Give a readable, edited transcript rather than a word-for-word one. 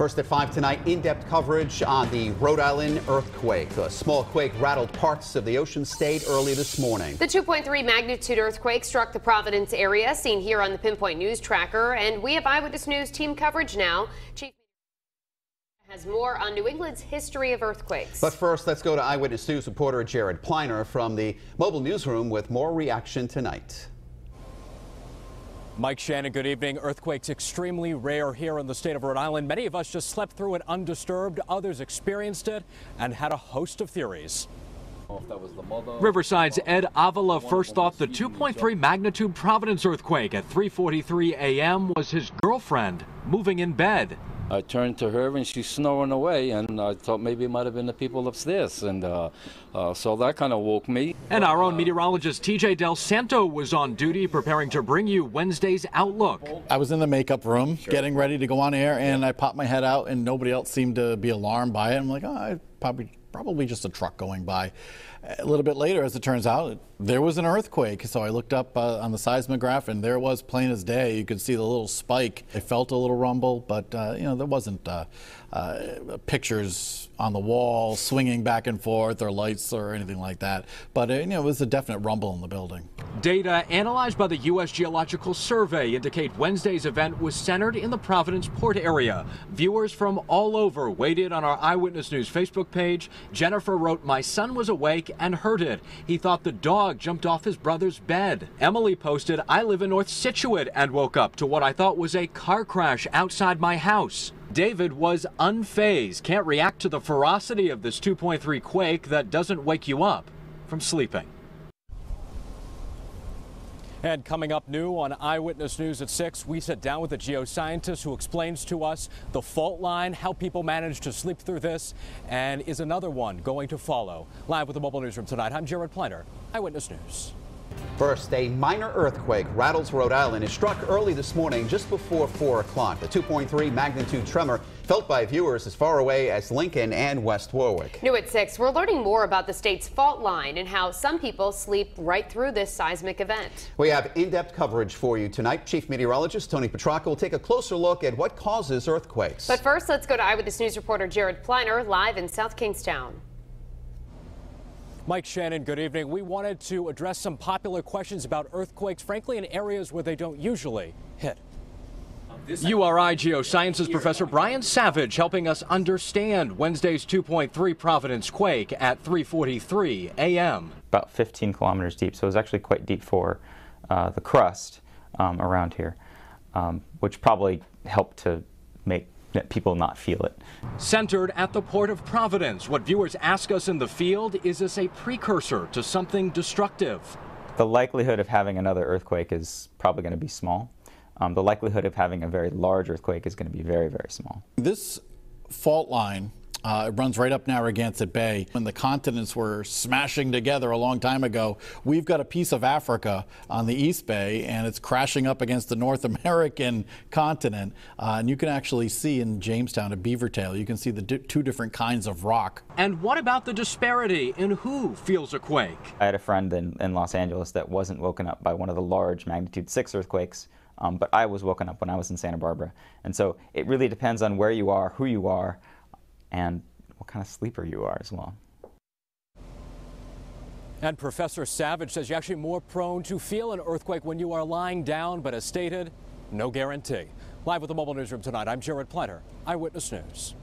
First at 5 tonight, in-depth coverage on the Rhode Island earthquake. A small quake rattled parts of the Ocean State early this morning. The 2.3 magnitude earthquake struck the Providence area, seen here on the Pinpoint News Tracker. And we have Eyewitness News team coverage now. Chief has more on New England's history of earthquakes. But first, let's go to Eyewitness News reporter Jared Pliner from the mobile newsroom with more reaction tonight. Mike Shannon, good evening. Earthquakes extremely rare here in the state of Rhode Island. Many of us just slept through it undisturbed. Others experienced it and had a host of theories. Riverside's Ed Avila first thought the 2.3 magnitude Providence earthquake at 3:43 a.m. was his girlfriend moving in bed. I turned to her and she's snoring away, and I thought maybe it might have been the people upstairs, and so that kind of woke me. And our own meteorologist TJ Del Santo was on duty preparing to bring you Wednesday's outlook. I was in the makeup room getting ready to go on air, and I popped my head out and nobody else seemed to be alarmed by it. I'm like, oh, probably just a truck going by. A little bit later, as it turns out, there was an earthquake. So I looked up on the seismograph, and there was plain as day. You could see the little spike. I felt a little rumble, but there wasn't pictures on the wall swinging back and forth or lights or anything like that. But it was a definite rumble in the building. Data analyzed by the U.S. Geological Survey indicate Wednesday's event was centered in the Providence port area. Viewers from all over weighed in on our Eyewitness News Facebook page. Jennifer wrote, "My son was awake and heard it. He thought the dog jumped off his brother's bed." Emily posted, "I live in North Scituate and woke up to what I thought was a car crash outside my house." David was unfazed, can't react to the ferocity of this 2.3 quake that doesn't wake you up from sleeping. And coming up new on Eyewitness News at 6, we sit down with a geoscientist who explains to us the fault line, how people managed to sleep through this, and is another one going to follow? Live with the mobile newsroom tonight, I'm Jared Pliner, Eyewitness News. First, a minor earthquake rattles Rhode Island. It struck early this morning just before 4 o'clock. The 2.3 magnitude tremor felt by viewers as far away as Lincoln and West Warwick. New at 6, we're learning more about the state's fault line and how some people sleep right through this seismic event. We have in-depth coverage for you tonight. Chief Meteorologist Tony Petracca will take a closer look at what causes earthquakes. But first, let's go to Eyewitness News reporter Jared Pliner live in South Kingstown. Mike Shannon, good evening. We wanted to address some popular questions about earthquakes, frankly, in areas where they don't usually hit. URI Geosciences Professor Brian Savage helping us understand Wednesday's 2.3 Providence quake at 3:43 a.m. About 15 kilometers deep, so it was actually quite deep for the crust around here, which probably helped to make people not feel it. Centered at the port of Providence, what viewers ask us in the field, is this a precursor to something destructive? The likelihood of having another earthquake is probably going to be small. The likelihood of having a very large earthquake is going to be very, very small. This fault line runs right up Narragansett Bay. When the continents were smashing together a long time ago, we've got a piece of Africa on the East Bay, and it's crashing up against the North American continent. And you can actually see in Jamestown, at Beavertail, you can see the two different kinds of rock. And what about the disparity in who feels a quake? I had a friend in Los Angeles that wasn't woken up by one of the large magnitude 6 earthquakes, but I was woken up when I was in Santa Barbara. And so it really depends on where you are, who you are, and what kind of sleeper you are as well. And Professor Savage says you're actually more prone to feel an earthquake when you are lying down, but as stated, no guarantee. Live with the mobile newsroom tonight, I'm Jared Pliner, Eyewitness News.